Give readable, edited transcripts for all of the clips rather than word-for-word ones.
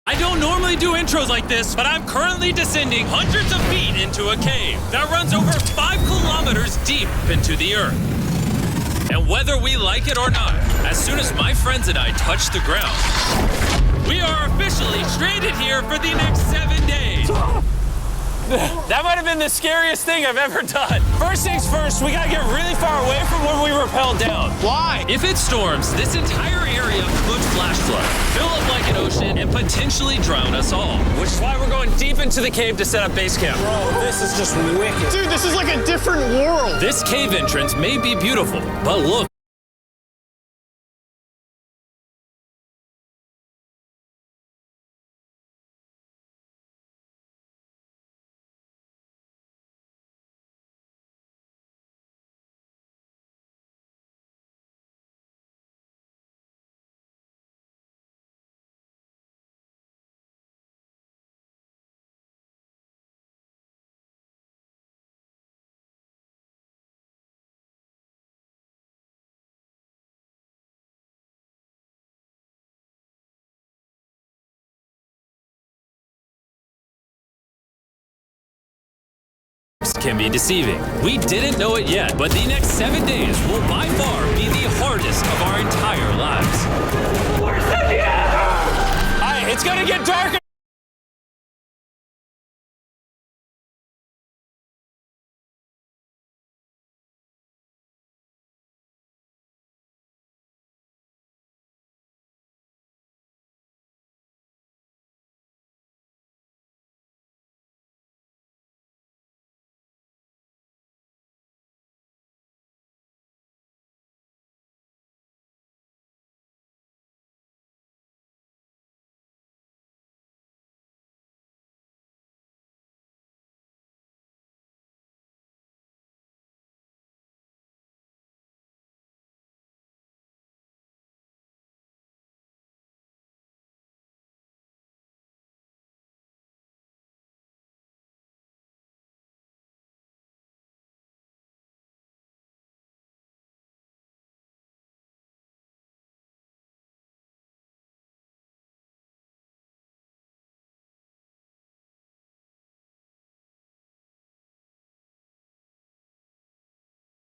I don't normally do intros like this, but I'm currently descending hundreds of feet into a cave that runs over 5 kilometers deep into the earth. And whether we like it or not, as soon as my friends and I touch the ground, we are officially stranded here for the next 7 days. That might have been the scariest thing I've ever done. First things first, we gotta get really far away from where we rappelled down. Why? If it storms, this entire area could flash flood, fill up like an ocean, and potentially drown us all. Which is why we're going deep into the cave to set up base camp. Bro, this is just wicked. Dude, this is like a different world. This cave entrance may be beautiful, but look. Can be deceiving. We didn't know it yet, but the next 7 days will by far be the hardest of our entire lives. Where's the Alright, it's gonna get darker.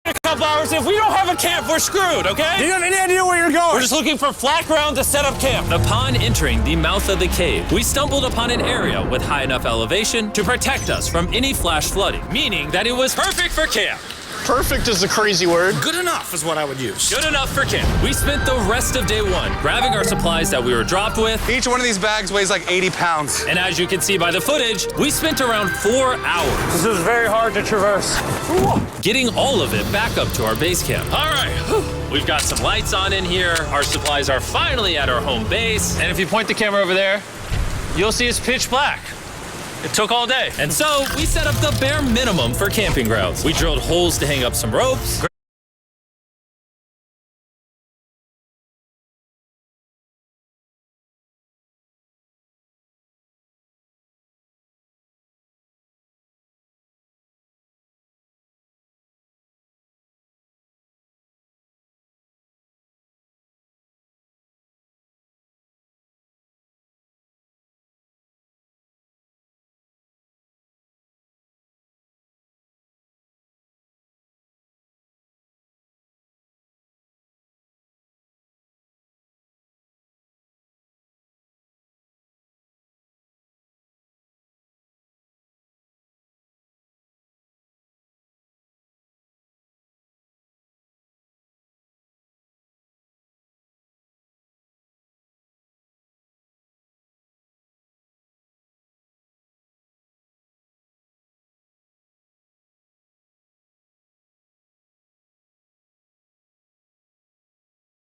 A couple hours. If we don't have a camp, we're screwed, okay? Do you have any idea where you're going? We're just looking for flat ground to set up camp. Upon entering the mouth of the cave, we stumbled upon an area with high enough elevation to protect us from any flash flooding, meaning that it was perfect for camp. Perfect is a crazy word. Good enough is what I would use. Good enough for camp. We spent the rest of day one grabbing our supplies that we were dropped with. Each one of these bags weighs like 80 pounds. And as you can see by the footage, we spent around 4 hours This is very hard to traverse. getting all of it back up to our base camp. All right, we've got some lights on in here. Our supplies are finally at our home base. And if you point the camera over there, you'll see it's pitch black. It took all day. And so we set up the bare minimum for camping grounds. We drilled holes to hang up some ropes.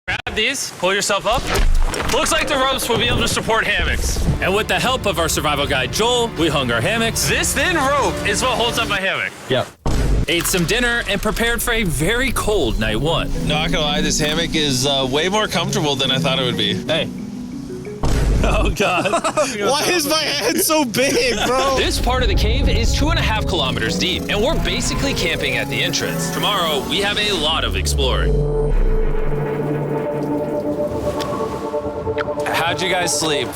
Grab these, pull yourself up. Looks like the ropes will be able to support hammocks. And with the help of our survival guide, Joel, we hung our hammocks. This thin rope is what holds up my hammock. Yep. Ate some dinner and prepared for a very cold night one. Not gonna lie, this hammock is way more comfortable than I thought it would be. Hey. Oh, God. Why is my head so big, bro? This part of the cave is 2.5 kilometers deep, and we're basically camping at the entrance. Tomorrow, we have a lot of exploring. How'd you guys sleep?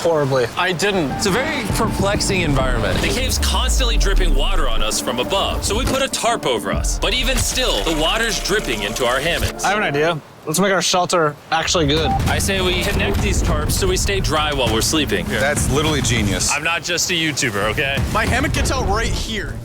horribly. I didn't. It's a very perplexing environment. The cave's constantly dripping water on us from above, so we put a tarp over us. But even still, the water's dripping into our hammocks. I have an idea. Let's make our shelter actually good. I say we connect these tarps so we stay dry while we're sleeping. That's literally genius. I'm not just a YouTuber, okay? My hammock gets out right here.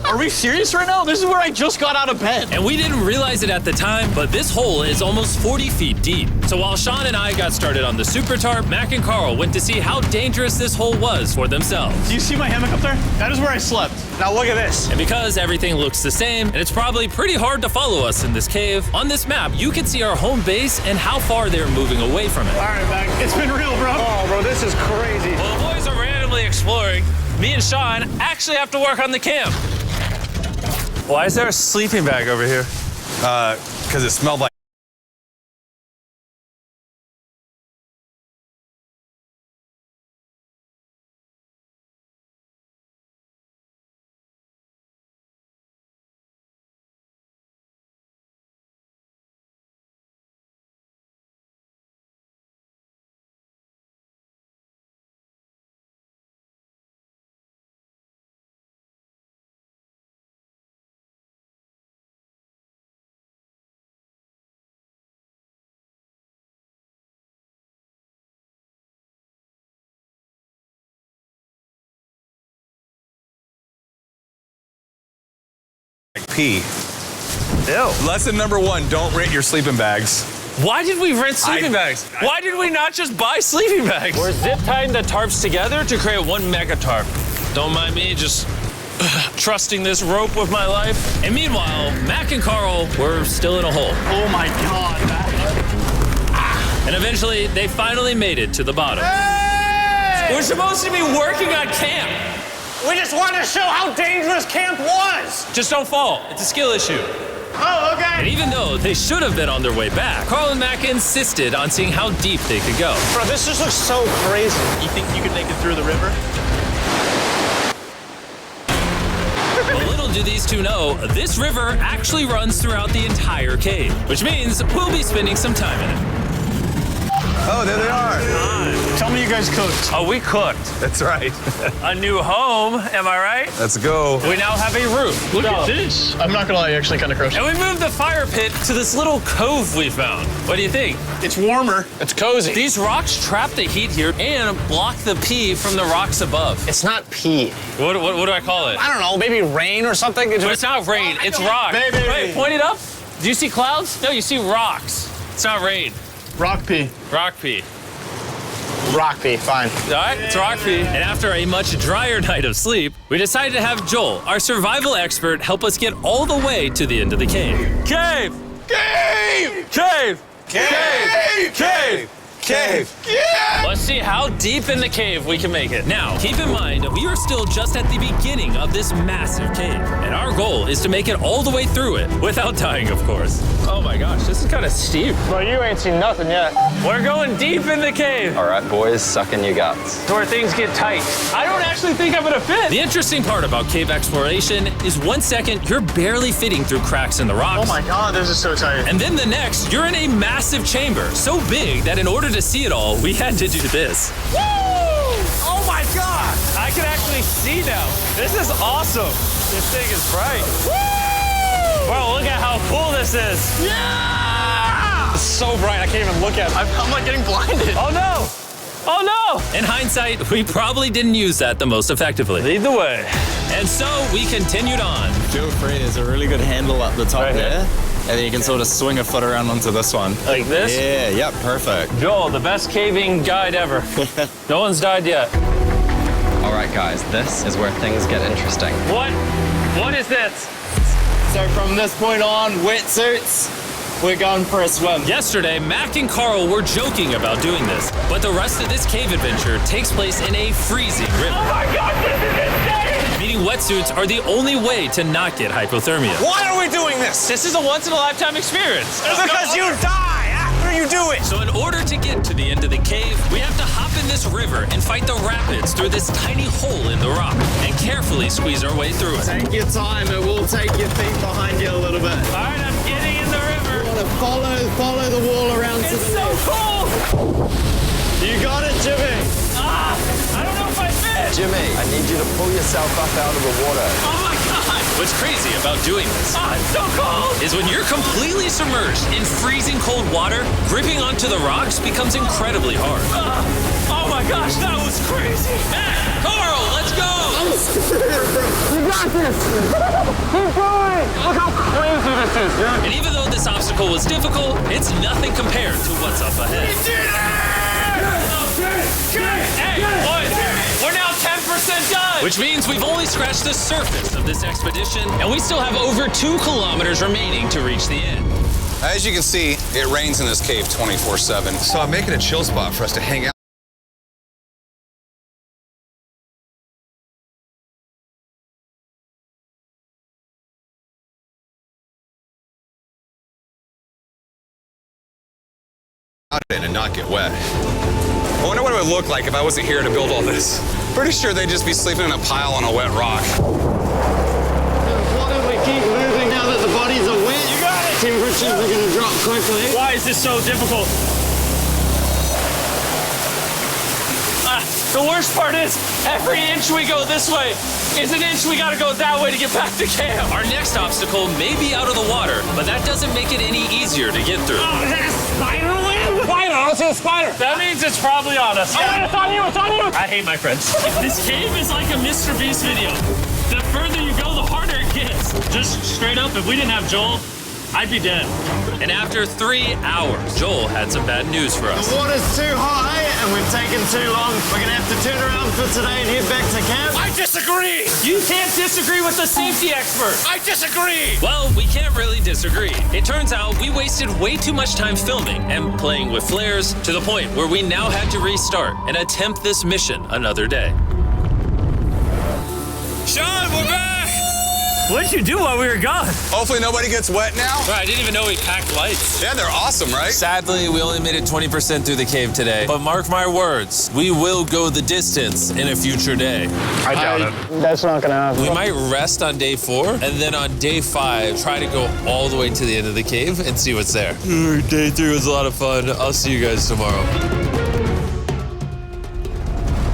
Are we serious right now? This is where I just got out of bed. And we didn't realize it at the time, but this hole is almost 40 feet deep. So while Sean and I got started on the super tarp, Mac and Carl went to see how dangerous this hole was for themselves. Do you see my hammock up there? That is where I slept. Now look at this. And because everything looks the same, and it's probably pretty hard to follow us in this cave, on this map, you can see our home base and how far they're moving away from it. All right, Mac. It's been real, bro. Oh, bro, this is crazy. While the boys are randomly exploring, me and Sean actually have to work on the camp. Why is there a sleeping bag over here? Because it smelled like pee. Ew. Lesson number 1, don't rent your sleeping bags. Why did we rent sleeping bags? Why did we not just buy sleeping bags? We're zip tying the tarps together to create one mega tarp. Don't mind me just trusting this rope with my life. And meanwhile, Mac and Carl were still in a hole. Oh my God. And eventually, they finally made it to the bottom. Hey! We're supposed to be working on camp. We just wanted to show how dangerous camp was. Just don't fall. It's a skill issue. Oh, okay. And even though they should have been on their way back, Carl and Mac insisted on seeing how deep they could go. Bro, this just looks so crazy. You think you could make it through the river? But little do these two know, this river actually runs throughout the entire cave, which means we'll be spending some time in it. Oh, there they are. Tell me you guys cooked. Oh, we cooked. That's right. A new home, am I right? Let's go. We now have a roof. Look at this. I'm not gonna lie, you're actually kind of gross. And we moved the fire pit to this little cove we found. What do you think? It's warmer. It's cozy. These rocks trap the heat here and block the pee from the rocks above. It's not pee. What do I call it? I don't know, maybe rain or something? But it's not rain, it's rock. Baby. Wait, point it up. Do you see clouds? No, you see rocks. It's not rain. Rock pee. Rock pee. Rock pee, fine. All right, it's rock pee. And after a much drier night of sleep, we decided to have Joel, our survival expert, help us get all the way to the end of the cave. Cave! Cave! Cave! Cave! Cave! Cave! Yeah! Let's see how deep in the cave we can make it. Now, keep in mind, we are still just at the beginning of this massive cave, and our goal is to make it all the way through it, without dying, of course. Oh my gosh, this is kind of steep. Bro, you ain't seen nothing yet. We're going deep in the cave. All right, boys, suck in your guts. To where things get tight. I don't actually think I'm gonna fit. The interesting part about cave exploration is 1 second, you're barely fitting through cracks in the rocks. Oh my God, this is so tight. And then the next, you're in a massive chamber, so big that in order to see it all, we had to do this. Woo! Oh my God! I can actually see now. This is awesome. This thing is bright. Woo! Bro, look at how cool this is. Yeah! It's so bright, I can't even look at it. I'm like getting blinded. Oh no! Oh no! In hindsight, we probably didn't use that the most effectively. Lead the way. And so we continued on. Feel free, there's a really good handle up the top Right here? there. And then you can sort of swing a foot around onto this one. Like this? Yeah, yep, perfect. Joel, the best caving guide ever. No one's died yet. All right, guys, this is where things get interesting. What? What is this? So from this point on, wetsuits, we're going for a swim. Yesterday, Mac and Carl were joking about doing this, but the rest of this cave adventure takes place in a freezing river. Oh my God, this is insane! Meaning wetsuits are the only way to not get hypothermia. Why are we doing this? This is a once-in-a-lifetime experience. Because you die after you do it. So in order to get to the end of the cave, we have to hop in this river and fight the rapids through this tiny hole in the rock and carefully squeeze our way through it. Take your time, it will take your feet behind you a little bit. All right, I'm getting in the river. You want to follow the wall around to It's the so left. cold. You got it, Jimmy. I don't know if I fit. Jimmy, I need you to pull yourself up out of the water. Oh my God. What's crazy about doing this It's so cold. is when you're completely submerged in freezing cold water, gripping onto the rocks becomes incredibly hard. Oh my gosh, that was crazy. Matt, Carl, let's go. You got this. Keep going. Look how crazy this is. And even though this obstacle was difficult, it's nothing compared to what's up ahead. Hey, boys, we're now 10% done. Which means we've only scratched the surface of this expedition, and we still have over 2 kilometers remaining to reach the end. As you can see, it rains in this cave 24/7. So I'm making a chill spot for us to hang out. And not get wet. I wonder what it would look like if I wasn't here to build all this. Pretty sure they'd just be sleeping in a pile on a wet rock. Why don't we keep moving now that the bodies are wet? You got it. Temperatures are going to drop quickly. Why is this so difficult? The worst part is, every inch we go this way is an inch we gotta go that way to get back to camp. Our next obstacle may be out of the water, but that doesn't make it any easier to get through. Oh, is that a spider web? Spider, I don't see a spider. That means it's probably on us. Oh, it's on you, it's on you. I hate my friends. This cave is like a Mr. Beast video. The further you go, the harder it gets. Just straight up, if we didn't have Joel, I'd be dead. And after 3 hours, Joel had some bad news for us. The water's too high and we've taken too long. We're going to have to turn around for today and head back to camp. I disagree. You can't disagree with the safety expert. I disagree. Well, we can't really disagree. It turns out we wasted way too much time filming and playing with flares to the point where we now had to restart and attempt this mission another day. Sean, we're back. What did you do while we were gone? Hopefully nobody gets wet now. I didn't even know we packed lights. Yeah, they're awesome, right? Sadly, we only made it 20% through the cave today. But mark my words, we will go the distance in a future day. I doubt it. That's not going to happen. We might rest on day 4, and then on day 5, try to go all the way to the end of the cave and see what's there. Day 3 was a lot of fun. I'll see you guys tomorrow.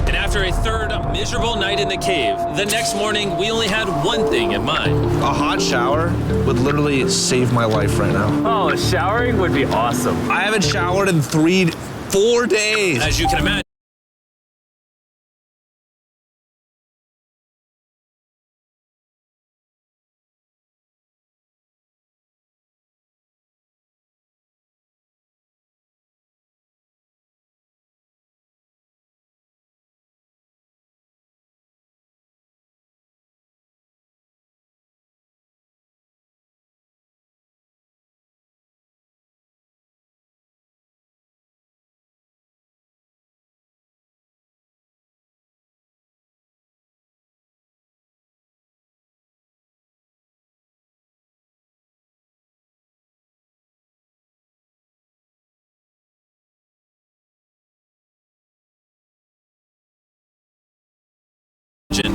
And after a third miserable night in the cave, the next morning we only had one thing in mind. A hot shower would literally save my life right now. Oh, showering would be awesome. I haven't showered in 4 days. As you can imagine,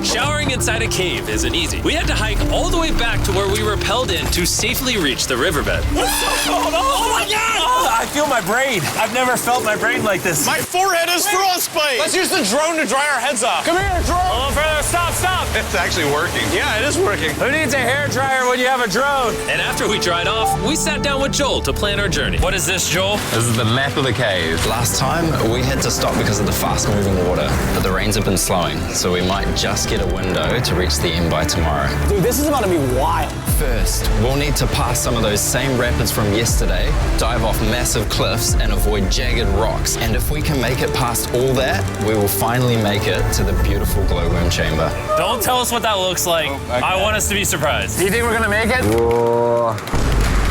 showering inside a cave isn't easy. We had to hike all the way back to where we rappelled in to safely reach the riverbed. Oh my God! I feel my brain. I've never felt my brain like this. My forehead is frostbite. Let's use the drone to dry our heads off. Come here, drone. Oh, brother, stop. It's actually working. Yeah, it is working. Who needs a hair dryer when you have a drone? And after we dried off, we sat down with Joel to plan our journey. What is this, Joel? This is the map of the cave. Last time, we had to stop because of the fast-moving water, but the rains have been slowing, so we might just get a window to reach the end by tomorrow. Dude, this is about to be wild. First, we'll need to pass some of those same rapids from yesterday, dive off massive cliffs, and avoid jagged rocks. And if we can make it past all that, we will finally make it to the beautiful glowworm chamber. Don't tell us what that looks like. I want us to be surprised. Do you think we're gonna make it?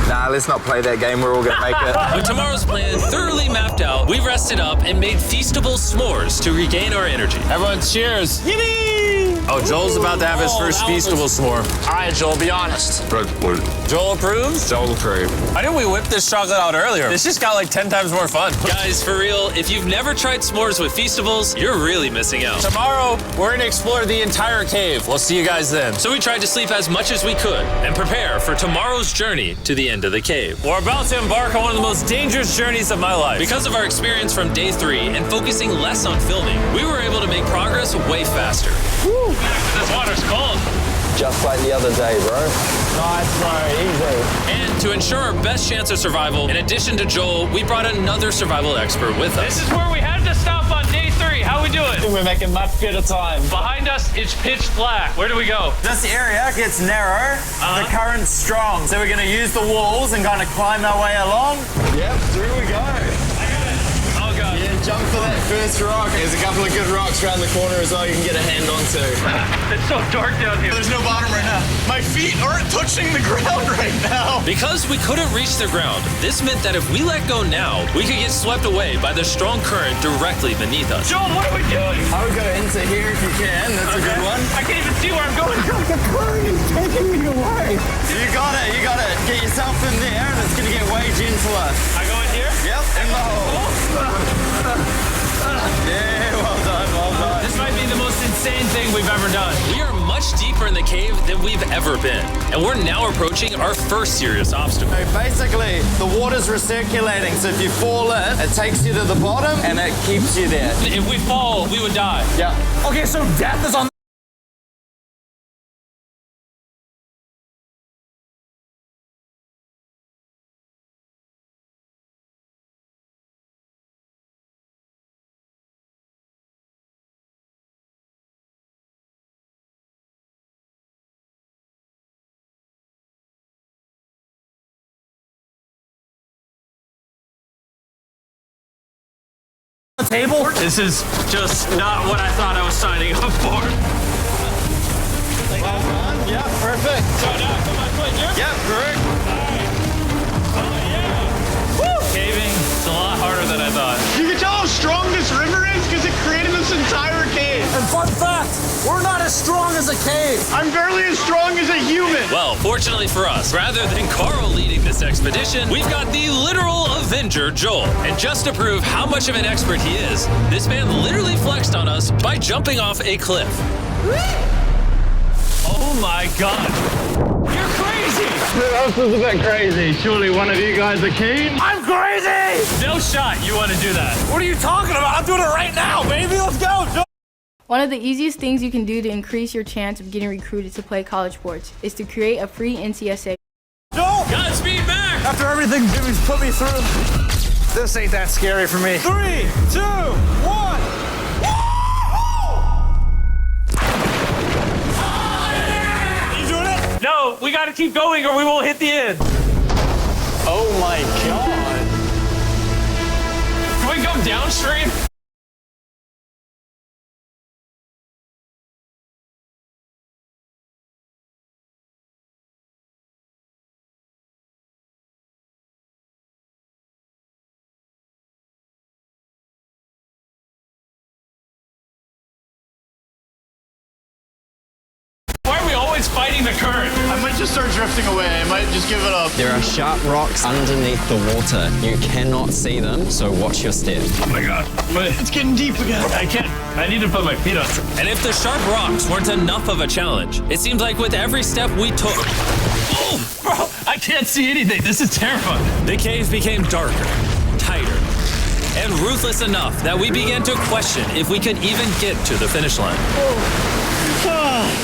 Nah, let's not play that game. We're all gonna make it. With tomorrow's plan thoroughly mapped out, we rested up and made feastable s'mores to regain our energy. Everyone, cheers. Yippee! Oh, Joel's about to have his first Feastable swarm. All right, Joel, be honest. Joel approves? Joel approve. Why didn't we whip this chocolate out earlier? This just got like 10 times more fun. Guys, for real, if you've never tried s'mores with Feastables, you're really missing out. Tomorrow, we're gonna explore the entire cave. We'll see you guys then. So we tried to sleep as much as we could and prepare for tomorrow's journey to the end of the cave. We're about to embark on one of the most dangerous journeys of my life. Because of our experience from day 3 and focusing less on filming, we were able to make progress way faster. Woo! This water's cold. Just like the other day, bro. Nice, bro. Easy. And to ensure our best chance of survival, in addition to Joel, we brought another survival expert with us. This is where we had to stop on day 3. How we doing? We're making much better time. Behind us, it's pitch black. Where do we go? This area gets narrow, the current's strong. So we're gonna use the walls and kind of climb our way along. Yep, through we go. Oh, God. Yeah, jump for that first rock. There's a couple of good rocks around the corner as well you can get a hand onto. It's so dark down here. There's no bottom right now. My feet aren't touching the ground right now. Because we couldn't reach the ground, this meant that if we let go now, we could get swept away by the strong current directly beneath us. Joel, what are we doing? I would go into here if you can. That's a good one. I can't even see where I'm going. The current is taking me away. You got it. You got it. Get yourself in there and it's going to get way gentler. I go in here? Yep, in the hole. Yeah, well done, well done. This might be the most insane thing we've ever done. We are much deeper in the cave than we've ever been, and we're now approaching our first serious obstacle. So basically, the water's recirculating, so if you fall in, it takes you to the bottom and it keeps you there. If we fall, we would die. Yeah. Okay, so death is on the table. This is just not what I thought I was signing up for. Well done. Yeah, perfect. So now I put my foot here? Yep, correct. Oh, yeah. Woo! Caving, it's a lot harder than I thought. You can tell how strong this river is because it created this entire cave. And fun fact, we're not as strong as a cave. I'm barely as strong as a human. Well, fortunately for us, rather than Carl leading this expedition, we've got the literal Avenger, Joel. And just to prove how much of an expert he is, this man literally flexed on us by jumping off a cliff. Oh my God. You're crazy. This is a bit crazy. Surely one of you guys are keen? I'm crazy! No shot you want to do that. What are you talking about? I'm doing it right now, baby. Let's go. One of the easiest things you can do to increase your chance of getting recruited to play college sports is to create a free NCSA. Joel! Godspeed, Mac! After everything Jimmy's put me through, this ain't that scary for me. 3, 2, 1. No, we got to keep going or we won't hit the end. Oh my God. Can we go downstream? Fighting the current. I might just start drifting away. I might just give it up. There are sharp rocks underneath the water. You cannot see them, so watch your step. Oh my God. It's getting deep again. I can't. I need to put my feet on. And if the sharp rocks weren't enough of a challenge, it seems like with every step we took, Oh, bro, I can't see anything. This is terrifying. the cave became darker, tighter, and ruthless enough that we began to question if we could even get to the finish line.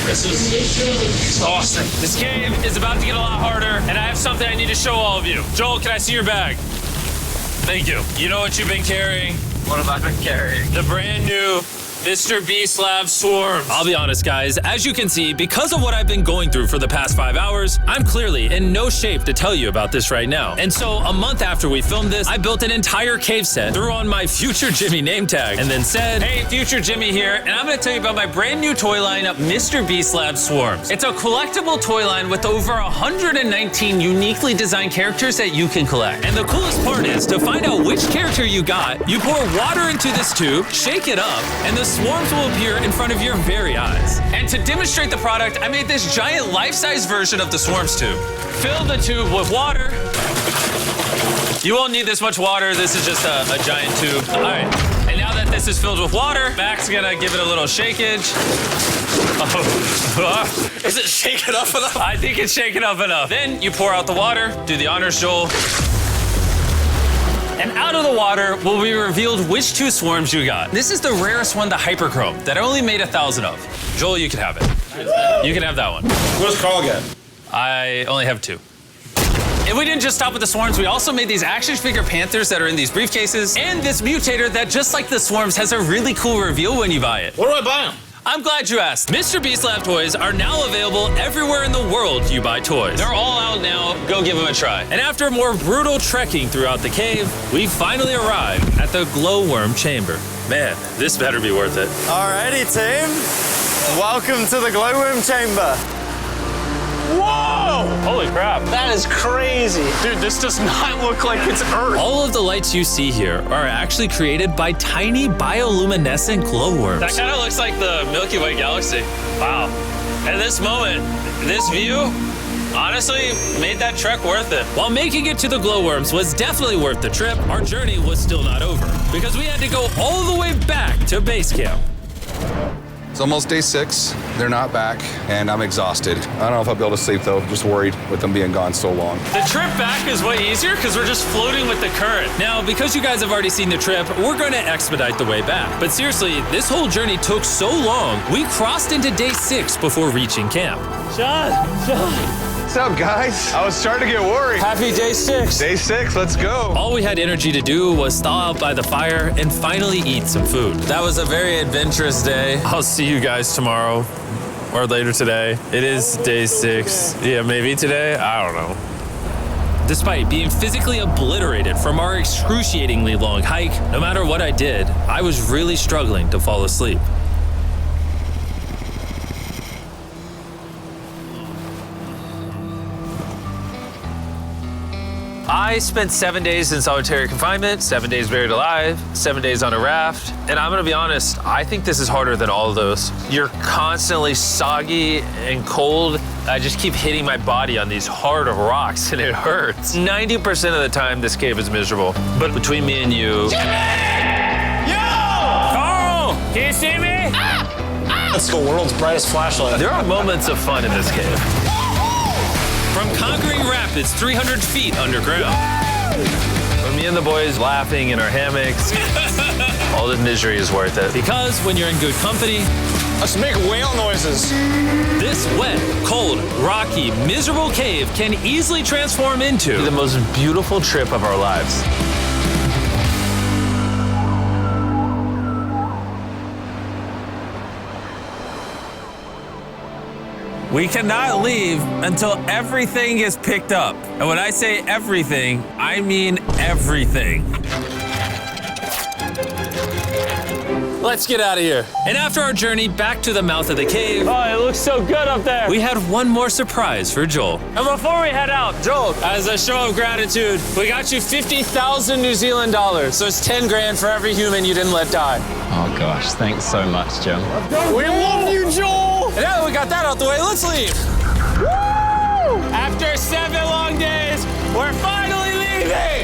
This is exhausting. This cave is about to get a lot harder, and I have something I need to show all of you. Joel, can I see your bag? Thank you. You know what you've been carrying? What have I been carrying? The brand new Mr. Beast Lab Swarms. I'll be honest, guys. As you can see, because of what I've been going through for the past 5 hours, I'm clearly in no shape to tell you about this right now. And so, a month after we filmed this, I built an entire cave set, threw on my Future Jimmy name tag, and then said, "Hey, Future Jimmy here, and I'm going to tell you about my brand new toy line, Mr. Beast Lab Swarms. It's a collectible toy line with over 119 uniquely designed characters that you can collect. And the coolest part is, to find out which character you got, you pour water into this tube, shake it up, and the swarms will appear in front of your very eyes. And to demonstrate the product, I made this giant life-size version of the swarms tube. Fill the tube with water. You won't need this much water. This is just a giant tube. All right. And now that this is filled with water, Mac's gonna give it a little shakeage. Oh. Is it shaken up enough? I think it's shaken up enough. Then you pour out the water, do the honors, Joel. And out of the water will be revealed which 2 swarms you got. This is the rarest one, the Hyperchrome, that I only made 1,000 of. Joel, you can have it. You can have that one. Where's Carl get? I only have 2. And we didn't just stop with the swarms, we also made these action figure Panthers that are in these briefcases, and this mutator that, just like the swarms, has a really cool reveal when you buy it. Where do I buy them? I'm glad you asked. Mr. Beast Lab toys are now available everywhere in the world you buy toys. They're all out now. Go give them a try. And after more brutal trekking throughout the cave, we finally arrived at the glowworm chamber. Man, this better be worth it. Alrighty, team. Welcome to the glowworm chamber. Whoa! Holy crap. That is crazy. Dude, this does not look like it's Earth. All of the lights you see here are actually created by tiny bioluminescent glowworms. That kind of looks like the Milky Way galaxy. Wow. At this moment, this view, honestly, made that trek worth it. While making it to the glowworms was definitely worth the trip, our journey was still not over, because we had to go all the way back to base camp. It's almost day 6. They're not back, and I'm exhausted. I don't know if I'll be able to sleep, though. Just worried with them being gone so long. The trip back is way easier because we're just floating with the current. Now, because you guys have already seen the trip, we're going to expedite the way back. But seriously, this whole journey took so long, we crossed into day 6 before reaching camp. John. What's up, guys? I was starting to get worried. Happy day 6. Day 6, let's go. All we had energy to do was thaw out by the fire and finally eat some food. That was a very adventurous day. I'll see you guys tomorrow or later today. It is day 6. Yeah, maybe today. I don't know. Despite being physically obliterated from our excruciatingly long hike, no matter what I did, I was really struggling to fall asleep. I spent 7 days in solitary confinement, 7 days buried alive, 7 days on a raft, and I'm gonna be honest, I think this is harder than all of those. You're constantly soggy and cold. I just keep hitting my body on these hard rocks and it hurts. 90% of the time, this cave is miserable. But between me and you... Jimmy! Yo! Carl! Can you see me? That's the world's brightest flashlight. There are moments of fun in this cave. From conquering rapids 300 feet underground. From me and the boys laughing in our hammocks. All the misery is worth it. Because when you're in good company, Let's make whale noises. this wet, cold, rocky, miserable cave can easily transform into the most beautiful trip of our lives. We cannot leave until everything is picked up. And when I say everything, I mean everything. Let's get out of here. And after our journey back to the mouth of the cave, Oh, it looks so good up there. we had one more surprise for Joel. And before we head out, Joel, as a show of gratitude, we got you 50,000 New Zealand dollars. So it's 10 grand for every human you didn't let die. Oh gosh, thanks so much, Jim. We love you, Joel. And now that we got that out the way, let's leave. After 7 long days, we're finally leaving.